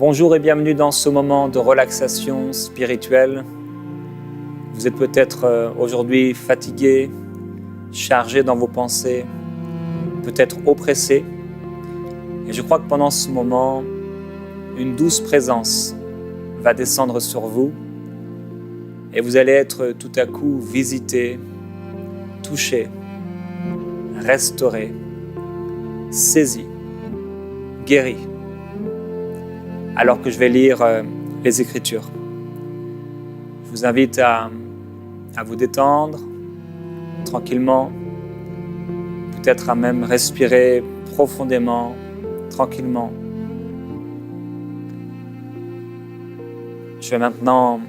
Bonjour et bienvenue dans ce moment de relaxation spirituelle. Vous êtes peut-être aujourd'hui fatigué, chargé dans vos pensées, peut-être oppressé. Et je crois que pendant ce moment, une douce présence va descendre sur vous et vous allez être tout à coup visité, touché, restauré, saisi, guéri. Alors que je vais lire les Écritures. Je vous invite à vous détendre tranquillement, peut-être à même respirer profondément, tranquillement. Je vais maintenant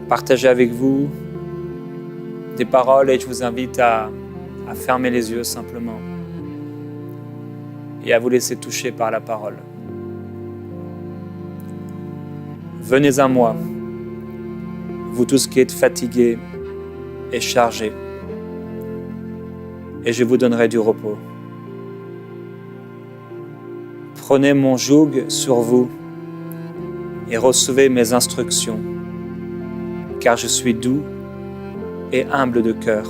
partager avec vous des paroles et je vous invite à fermer les yeux simplement et à vous laisser toucher par la parole. Venez à moi, vous tous qui êtes fatigués et chargés, et je vous donnerai du repos. Prenez mon joug sur vous et recevez mes instructions, car je suis doux et humble de cœur,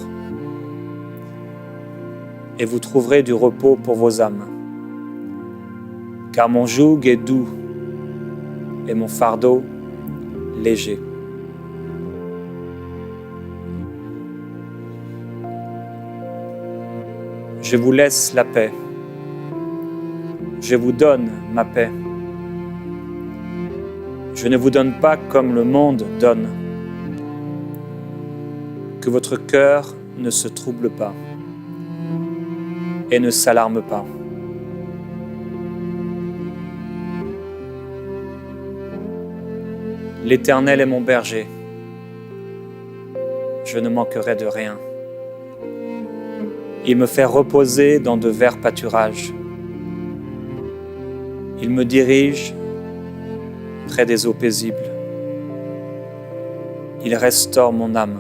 et vous trouverez du repos pour vos âmes. Car mon joug est doux et mon fardeau léger. Je vous laisse la paix. Je vous donne ma paix. Je ne vous donne pas comme le monde donne. Que votre cœur ne se trouble pas et ne s'alarme pas. L'Éternel est mon berger, je ne manquerai de rien. Il me fait reposer dans de verts pâturages. Il me dirige près des eaux paisibles. Il restaure mon âme.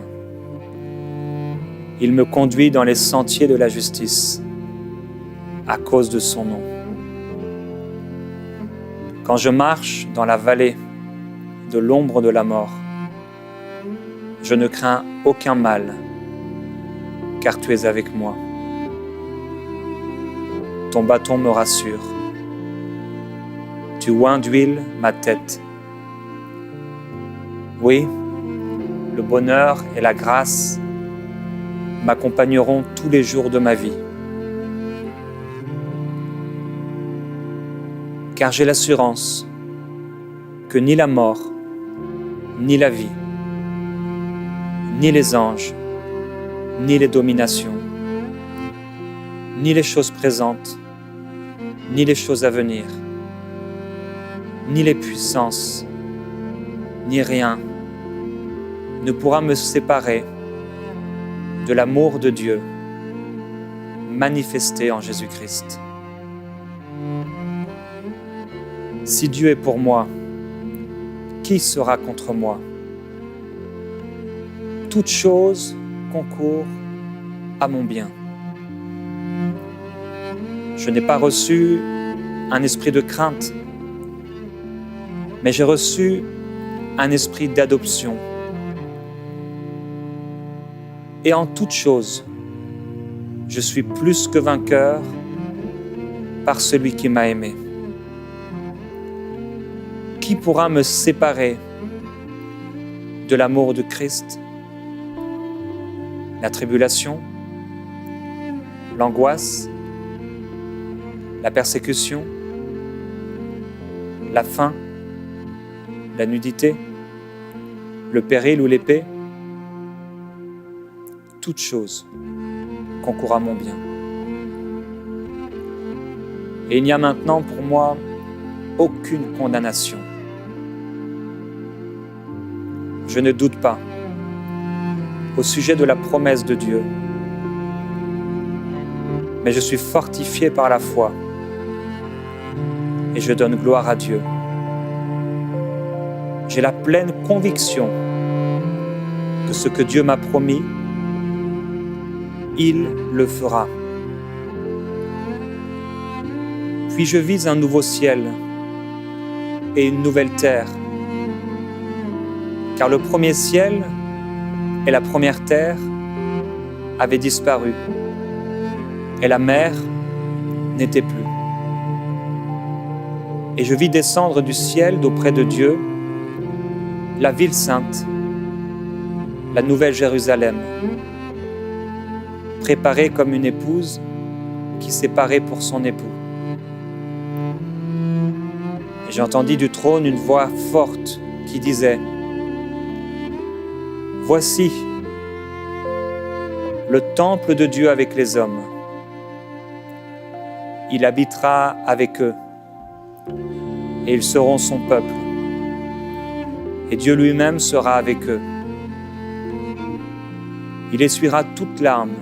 Il me conduit dans les sentiers de la justice, à cause de son nom. Quand je marche dans la vallée de l'ombre de la mort, je ne crains aucun mal, car tu es avec moi. Ton bâton me rassure. Tu oins d'huile ma tête. Oui, le bonheur et la grâce m'accompagneront tous les jours de ma vie. Car j'ai l'assurance que ni la mort, ni la vie, ni les anges, ni les dominations, ni les choses présentes, ni les choses à venir, ni les puissances, ni rien ne pourra me séparer de l'amour de Dieu manifesté en Jésus-Christ. Si Dieu est pour moi, qui sera contre moi? Toute chose concourt à mon bien. Je n'ai pas reçu un esprit de crainte, mais j'ai reçu un esprit d'adoption. Et en toute chose, je suis plus que vainqueur par celui qui m'a aimé. Qui pourra me séparer de l'amour de Christ? La tribulation, l'angoisse, la persécution, la faim, la nudité, le péril ou l'épée? Toute chose concourt à mon bien. Et il n'y a maintenant pour moi aucune condamnation. Je ne doute pas au sujet de la promesse de Dieu, mais je suis fortifié par la foi et je donne gloire à Dieu. J'ai la pleine conviction que ce que Dieu m'a promis, il le fera. Puis je vis un nouveau ciel et une nouvelle terre, car le premier ciel et la première terre avaient disparu, et la mer n'était plus. Et je vis descendre du ciel d'auprès de Dieu la ville sainte, la nouvelle Jérusalem, préparée comme une épouse qui s'est parée pour son époux. Et j'entendis du trône une voix forte qui disait : « Voici le temple de Dieu avec les hommes. Il habitera avec eux, et ils seront son peuple. Et Dieu lui-même sera avec eux. Il essuiera toute larme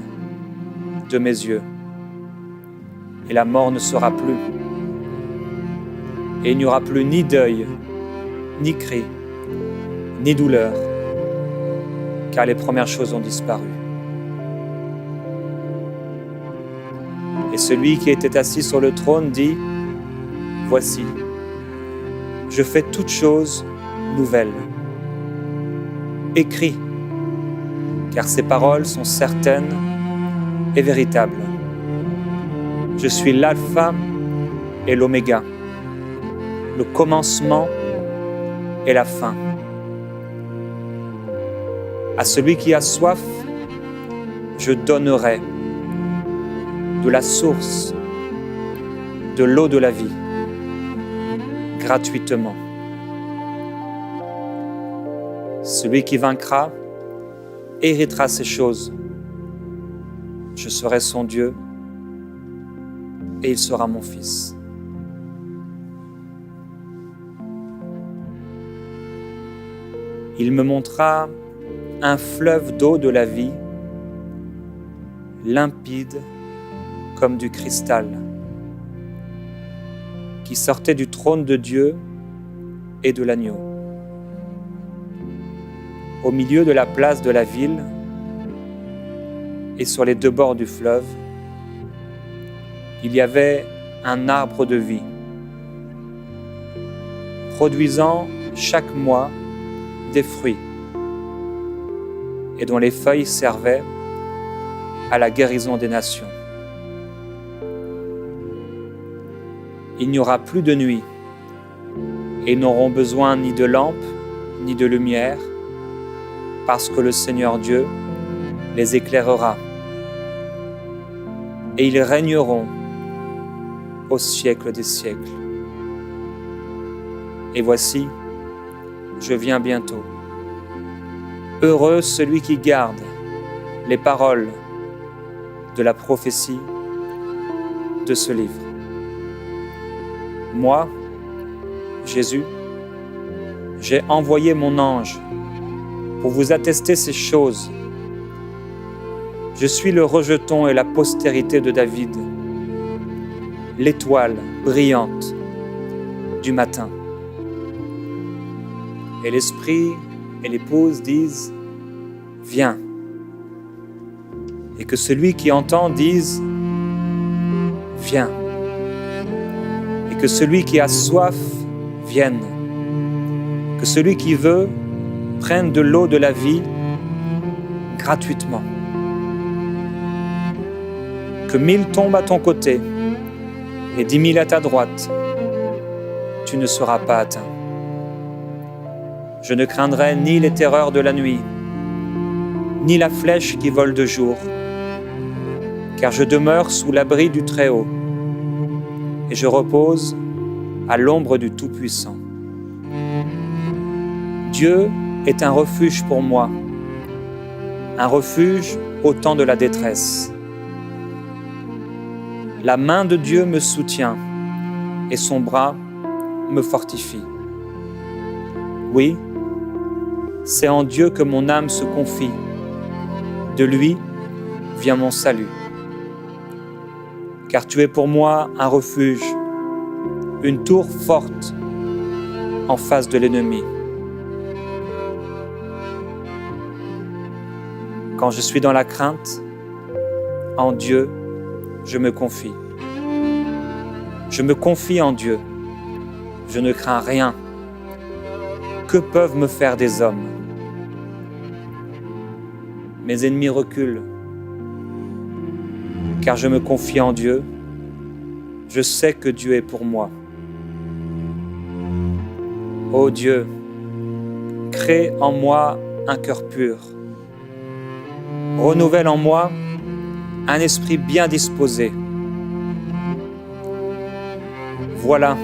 de mes yeux, et la mort ne sera plus. Et il n'y aura plus ni deuil, ni cri, ni douleur, car les premières choses ont disparu. » Et celui qui était assis sur le trône dit : « Voici, je fais toutes choses nouvelles. Écris, car ces paroles sont certaines et véritables. Je suis l'alpha et l'oméga, le commencement et la fin. À celui qui a soif, je donnerai de la source de l'eau de la vie, gratuitement. Celui qui vaincra héritera ces choses. Je serai son Dieu et il sera mon fils. » Il me montra un fleuve d'eau de la vie, limpide comme du cristal, qui sortait du trône de Dieu et de l'agneau. Au milieu de la place de la ville et sur les deux bords du fleuve, il y avait un arbre de vie, produisant chaque mois des fruits, et dont les feuilles servaient à la guérison des nations. Il n'y aura plus de nuit, et ils n'auront besoin ni de lampe, ni de lumière, parce que le Seigneur Dieu les éclairera. Et ils régneront au siècle des siècles. Et voici, je viens bientôt. Heureux celui qui garde les paroles de la prophétie de ce livre. Moi, Jésus, j'ai envoyé mon ange pour vous attester ces choses. Je suis le rejeton et la postérité de David, l'étoile brillante du matin. Et l'Esprit et l'Épouse disent : Viens. Et que celui qui entend dise : Viens. Et que celui qui a soif vienne. Que celui qui veut prenne de l'eau de la vie gratuitement. Que 1000 tombent à ton côté et 10 000 à ta droite, tu ne seras pas atteint. Je ne craindrai ni les terreurs de la nuit, ni la flèche qui vole de jour, car je demeure sous l'abri du Très-Haut, et je repose à l'ombre du Tout-Puissant. Dieu est un refuge pour moi, un refuge au temps de la détresse. La main de Dieu me soutient et son bras me fortifie. Oui, c'est en Dieu que mon âme se confie. De lui vient mon salut. Car tu es pour moi un refuge, une tour forte en face de l'ennemi. Quand je suis dans la crainte, en Dieu, je me confie. Je me confie en Dieu. Je ne crains rien. Que peuvent me faire des hommes? Mes ennemis reculent, car je me confie en Dieu. Je sais que Dieu est pour moi. Ô Dieu, crée en moi un cœur pur. Renouvelle en moi un esprit bien disposé. Voilà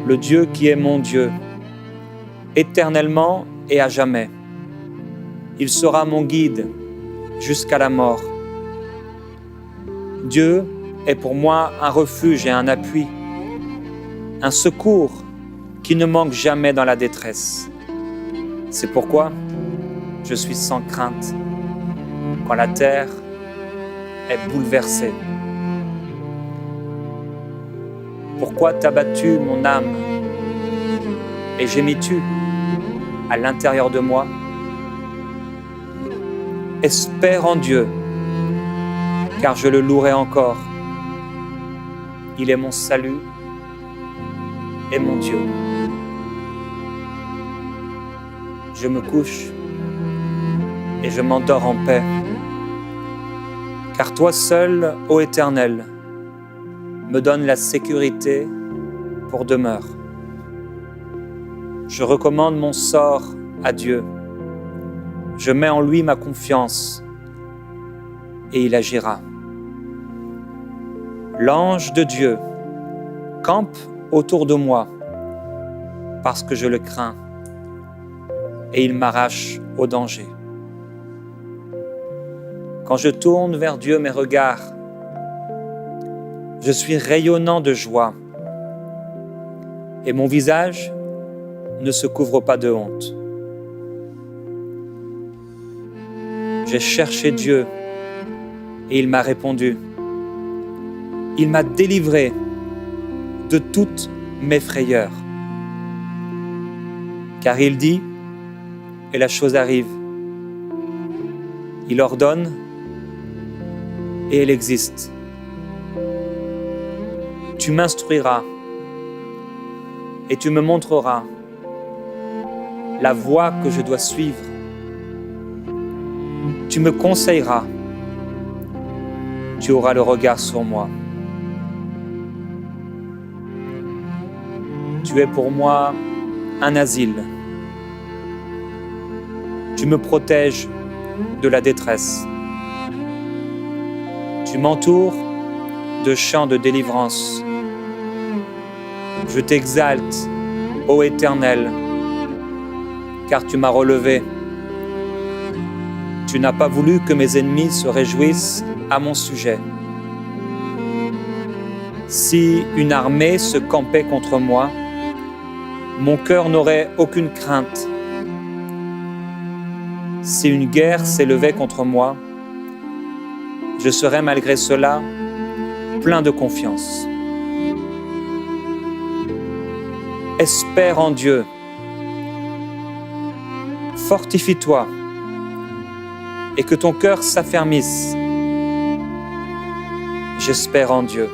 le Dieu qui est mon Dieu, éternellement et à jamais. Il sera mon guide jusqu'à la mort. Dieu est pour moi un refuge et un appui, un secours qui ne manque jamais dans la détresse. C'est pourquoi je suis sans crainte quand la terre est bouleversée. Pourquoi t'as battu mon âme et gémis-tu à l'intérieur de moi? Espère en Dieu, car je le louerai encore. Il est mon salut et mon Dieu. Je me couche et je m'endors en paix, car toi seul, ô Éternel, me donne la sécurité pour demeure. Je recommande mon sort à Dieu. Je mets en lui ma confiance et il agira. L'ange de Dieu campe autour de moi parce que je le crains et il m'arrache au danger. Quand je tourne vers Dieu mes regards, je suis rayonnant de joie et mon visage ne se couvre pas de honte. J'ai cherché Dieu et il m'a répondu. Il m'a délivré de toutes mes frayeurs. Car il dit et la chose arrive. Il ordonne et elle existe. Tu m'instruiras et tu me montreras la voie que je dois suivre. Tu me conseilleras. Tu auras le regard sur moi. Tu es pour moi un asile. Tu me protèges de la détresse. Tu m'entoures de chants de délivrance. Je t'exalte, ô Éternel, car tu m'as relevé. Tu n'as pas voulu que mes ennemis se réjouissent à mon sujet. Si une armée se campait contre moi, mon cœur n'aurait aucune crainte. Si une guerre s'élevait contre moi, je serais malgré cela plein de confiance. Espère en Dieu. Fortifie-toi et que ton cœur s'affermisse. J'espère en Dieu.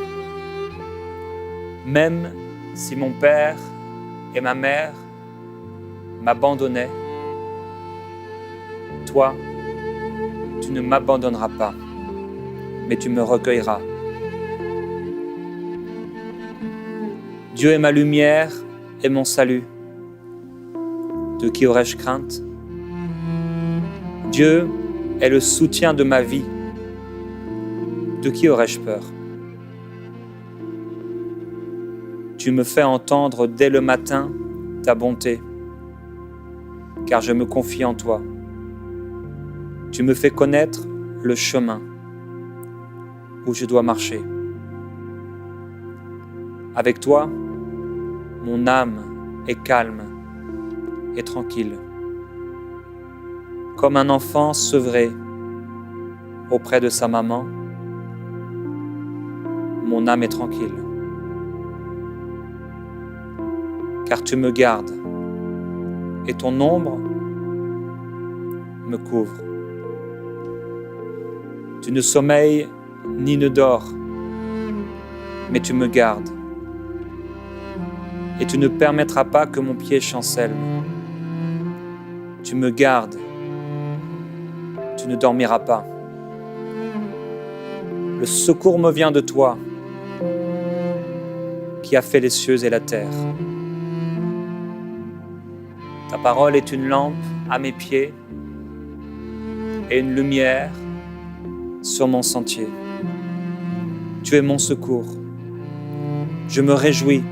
Même si mon père et ma mère m'abandonnaient, toi, tu ne m'abandonneras pas, mais tu me recueilleras. Dieu est ma lumière et mon salut. De qui aurais-je crainte? Dieu est le soutien de ma vie. De qui aurais-je peur? Tu me fais entendre dès le matin ta bonté, car je me confie en toi. Tu me fais connaître le chemin où je dois marcher. Avec toi, mon âme est calme et tranquille, comme un enfant sevré auprès de sa maman. Mon âme est tranquille, car tu me gardes et ton ombre me couvre. Tu ne sommeilles ni ne dors, mais tu me gardes. Et tu ne permettras pas que mon pied chancelle. Tu me gardes. Tu ne dormiras pas. Le secours me vient de toi, qui as fait les cieux et la terre. Ta parole est une lampe à mes pieds et une lumière sur mon sentier. Tu es mon secours. Je me réjouis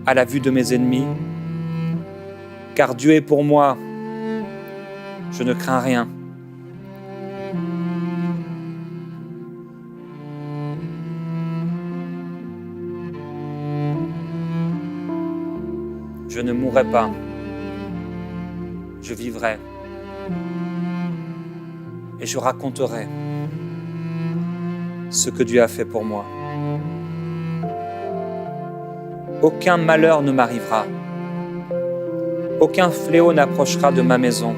à la vue de mes ennemis, car Dieu est pour moi. Je ne crains rien. Je ne mourrai pas. Je vivrai. Et je raconterai ce que Dieu a fait pour moi. Aucun malheur ne m'arrivera. Aucun fléau n'approchera de ma maison.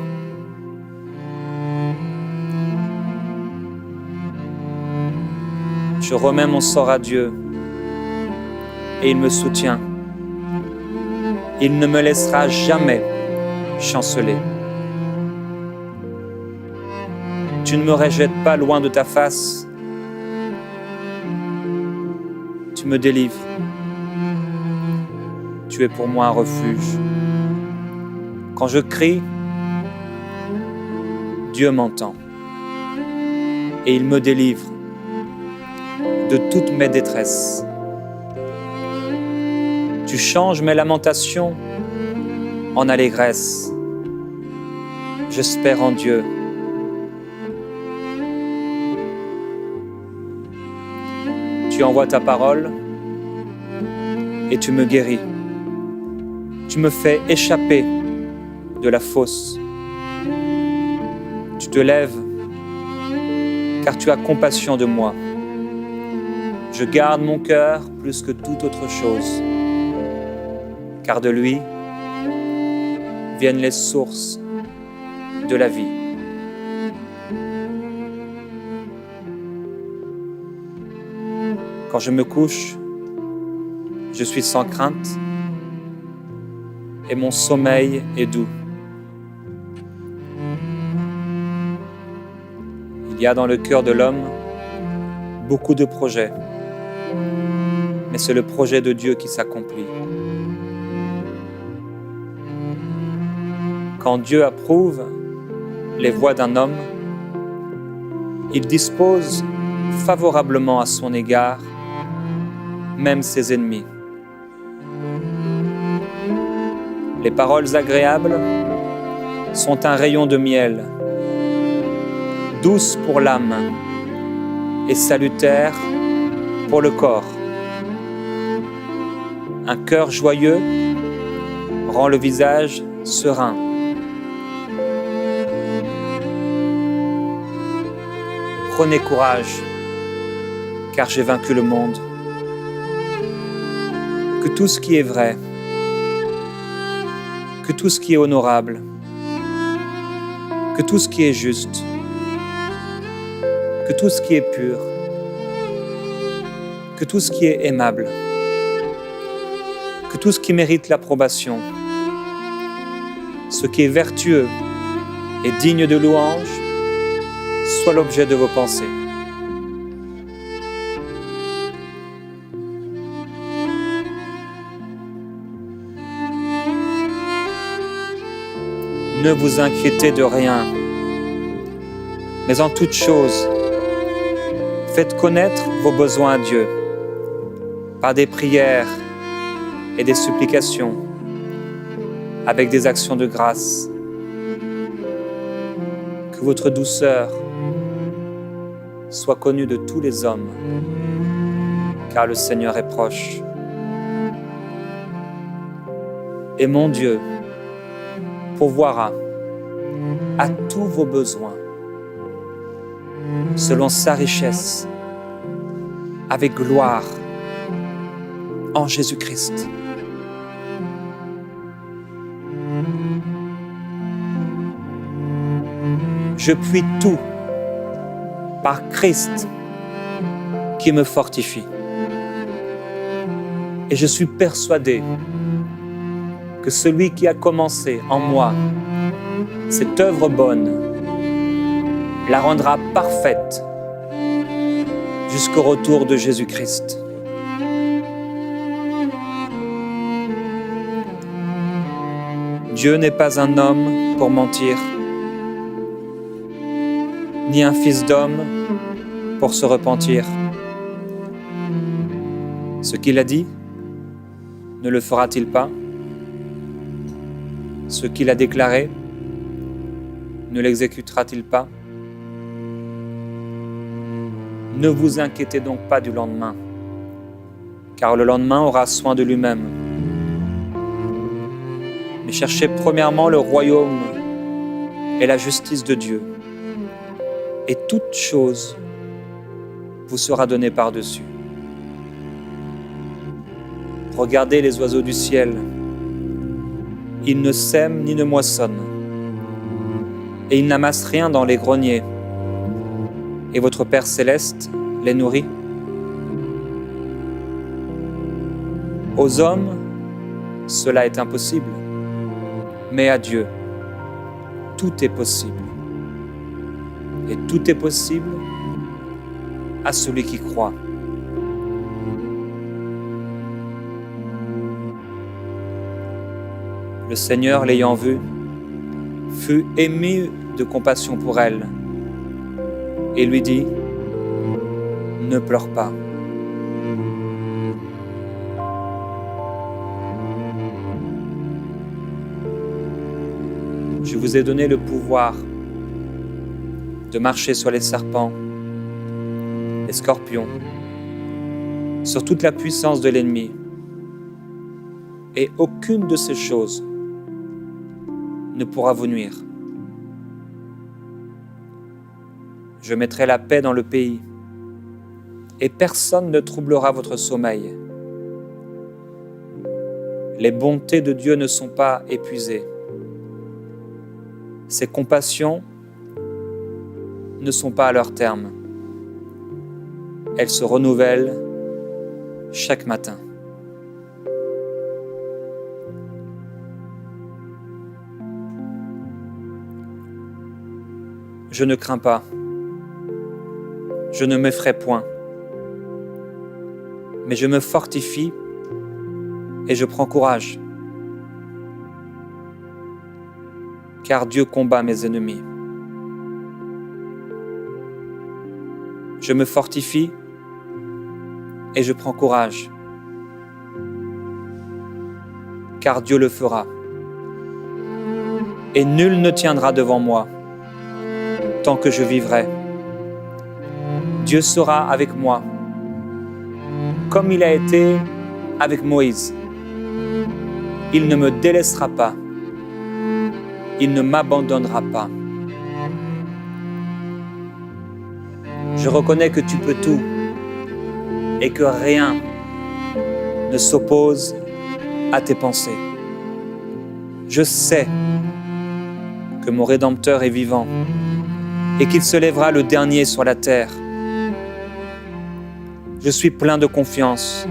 Je remets mon sort à Dieu et il me soutient. Il ne me laissera jamais chanceler. Tu ne me rejettes pas loin de ta face. Tu me délivres. Tu es pour moi un refuge. Quand je crie, Dieu m'entend et il me délivre de toutes mes détresses. Tu changes mes lamentations en allégresse. J'espère en Dieu. Tu envoies ta parole et tu me guéris. Tu me fais échapper de la fosse. Tu te lèves car tu as compassion de moi. Je garde mon cœur plus que toute autre chose, car de lui viennent les sources de la vie. Quand je me couche, je suis sans crainte et mon sommeil est doux. Il y a dans le cœur de l'homme beaucoup de projets, mais c'est le projet de Dieu qui s'accomplit. Quand Dieu approuve les voies d'un homme, il dispose favorablement à son égard même ses ennemis. Les paroles agréables sont un rayon de miel, douces pour l'âme et salutaires pour le corps. Un cœur joyeux rend le visage serein. Prenez courage, car j'ai vaincu le monde. Que tout ce qui est vrai, que tout ce qui est honorable, que tout ce qui est juste, que tout ce qui est pur, que tout ce qui est aimable, que tout ce qui mérite l'approbation, ce qui est vertueux et digne de louange, soit l'objet de vos pensées. Ne vous inquiétez de rien, mais en toute chose, faites connaître vos besoins à Dieu par des prières et des supplications, avec des actions de grâce. Que votre douceur soit connue de tous les hommes, car le Seigneur est proche. Et mon Dieu pourvoira à tous vos besoins selon sa richesse avec gloire en Jésus-Christ. Je puis tout par Christ qui me fortifie. Et je suis persuadé que celui qui a commencé en moi cette œuvre bonne la rendra parfaite jusqu'au retour de Jésus-Christ. Dieu n'est pas un homme pour mentir, ni un fils d'homme pour se repentir. Ce qu'il a dit, ne le fera-t-il pas? Ce qu'il a déclaré, ne l'exécutera-t-il pas? Ne vous inquiétez donc pas du lendemain, car le lendemain aura soin de lui-même. Mais cherchez premièrement le royaume et la justice de Dieu, et toute chose vous sera donnée par-dessus. Regardez les oiseaux du ciel, ils ne sèment ni ne moissonnent, et ils n'amassent rien dans les greniers, et votre Père céleste les nourrit. Aux hommes, cela est impossible, mais à Dieu, tout est possible. Et tout est possible à celui qui croit. Le Seigneur, l'ayant vue, fut ému de compassion pour elle et lui dit: ne pleure pas. Je vous ai donné le pouvoir de marcher sur les serpents, les scorpions, sur toute la puissance de l'ennemi, et aucune de ces choses ne pourra vous nuire. Je mettrai la paix dans le pays, et personne ne troublera votre sommeil. Les bontés de Dieu ne sont pas épuisées. Ses compassions ne sont pas à leur terme. Elles se renouvellent chaque matin. Je ne crains pas. Je ne m'effraie point. Mais je me fortifie et je prends courage. Car Dieu combat mes ennemis. Je me fortifie et je prends courage. Car Dieu le fera. Et nul ne tiendra devant moi tant que je vivrai. Dieu sera avec moi, comme il a été avec Moïse. Il ne me délaissera pas. Il ne m'abandonnera pas. Je reconnais que tu peux tout et que rien ne s'oppose à tes pensées. Je sais que mon Rédempteur est vivant et qu'il se lèvera le dernier sur la terre. Je suis plein de confiance.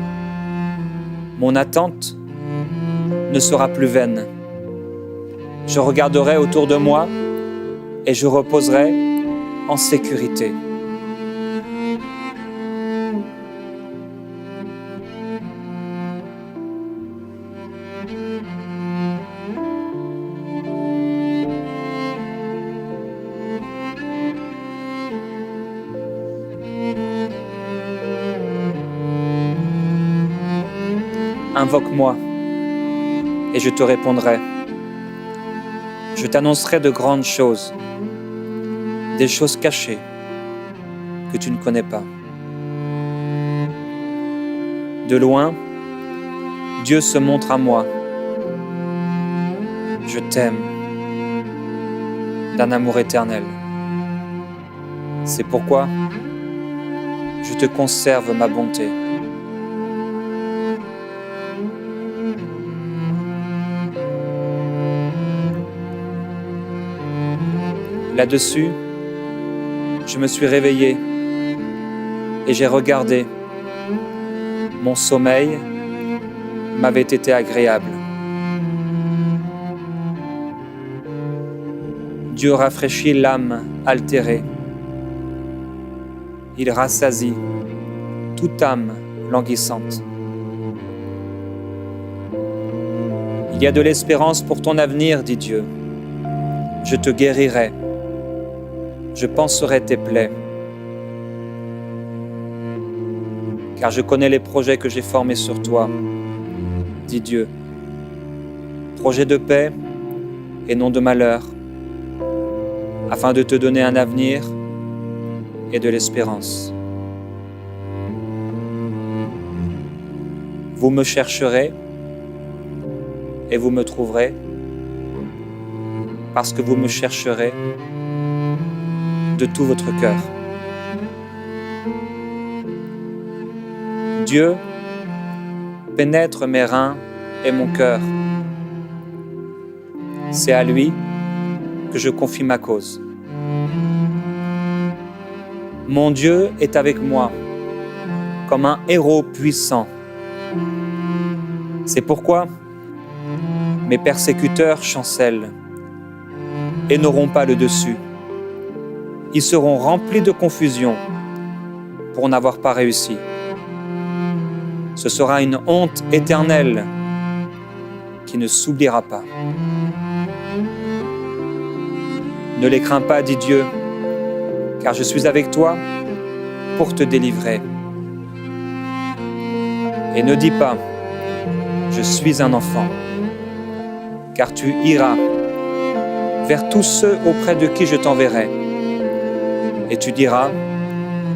Mon attente ne sera plus vaine. Je regarderai autour de moi et je reposerai en sécurité. Invoque-moi et je te répondrai. Je t'annoncerai de grandes choses, des choses cachées que tu ne connais pas. De loin, Dieu se montre à moi. Je t'aime d'un amour éternel. C'est pourquoi je te conserve ma bonté. Là-dessus, je me suis réveillé et j'ai regardé. Mon sommeil m'avait été agréable. Dieu rafraîchit l'âme altérée. Il rassasie toute âme languissante. Il y a de l'espérance pour ton avenir, dit Dieu. Je te guérirai. Je panserai tes plaies. Car je connais les projets que j'ai formés sur toi, dit Dieu. Projets de paix et non de malheur, afin de te donner un avenir et de l'espérance. Vous me chercherez et vous me trouverez, parce que vous me chercherez de tout votre cœur. Dieu pénètre mes reins et mon cœur. C'est à lui que je confie ma cause. Mon Dieu est avec moi, comme un héros puissant. C'est pourquoi mes persécuteurs chancellent et n'auront pas le dessus. Ils seront remplis de confusion pour n'avoir pas réussi. Ce sera une honte éternelle qui ne s'oubliera pas. Ne les crains pas, dit Dieu, car je suis avec toi pour te délivrer. Et ne dis pas, je suis un enfant, car tu iras vers tous ceux auprès de qui je t'enverrai, et tu diras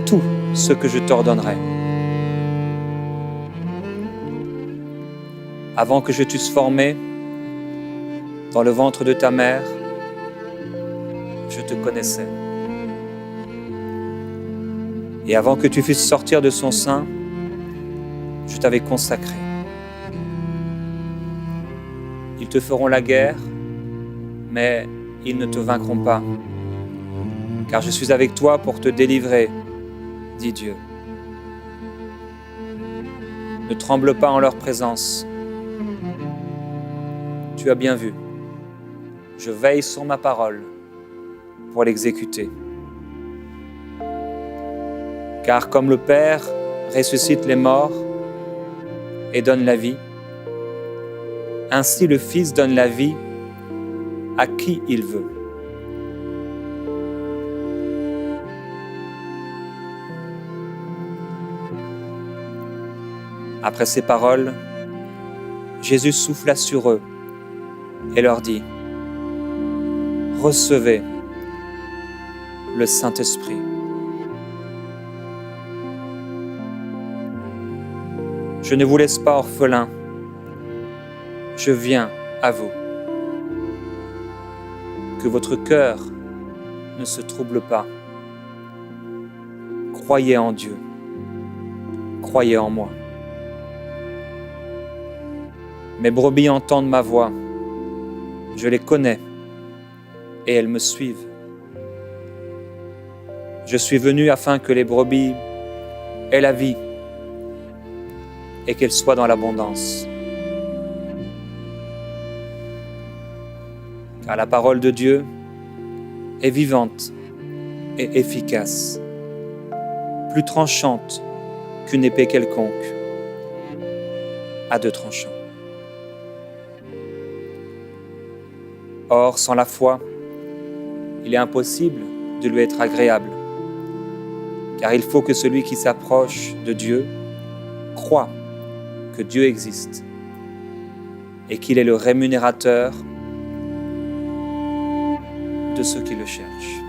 tout ce que je t'ordonnerai. Avant que je t'eusse formé dans le ventre de ta mère, je te connaissais. Et avant que tu fusses sortir de son sein, je t'avais consacré. Ils te feront la guerre, mais ils ne te vaincront pas, car je suis avec toi pour te délivrer, dit Dieu. Ne tremble pas en leur présence. Tu as bien vu, je veille sur ma parole pour l'exécuter. Car comme le Père ressuscite les morts et donne la vie, ainsi le Fils donne la vie à qui il veut. Après ces paroles, Jésus souffla sur eux et leur dit : Recevez le Saint-Esprit. Je ne vous laisse pas orphelins, je viens à vous. Que votre cœur ne se trouble pas. Croyez en Dieu, croyez en moi. Mes brebis entendent ma voix, je les connais et elles me suivent. Je suis venu afin que les brebis aient la vie et qu'elles soient dans l'abondance. Car la parole de Dieu est vivante et efficace, plus tranchante qu'une épée quelconque, à deux tranchants. Or, sans la foi, il est impossible de lui être agréable, car il faut que celui qui s'approche de Dieu croit que Dieu existe et qu'il est le rémunérateur de ceux qui le cherchent.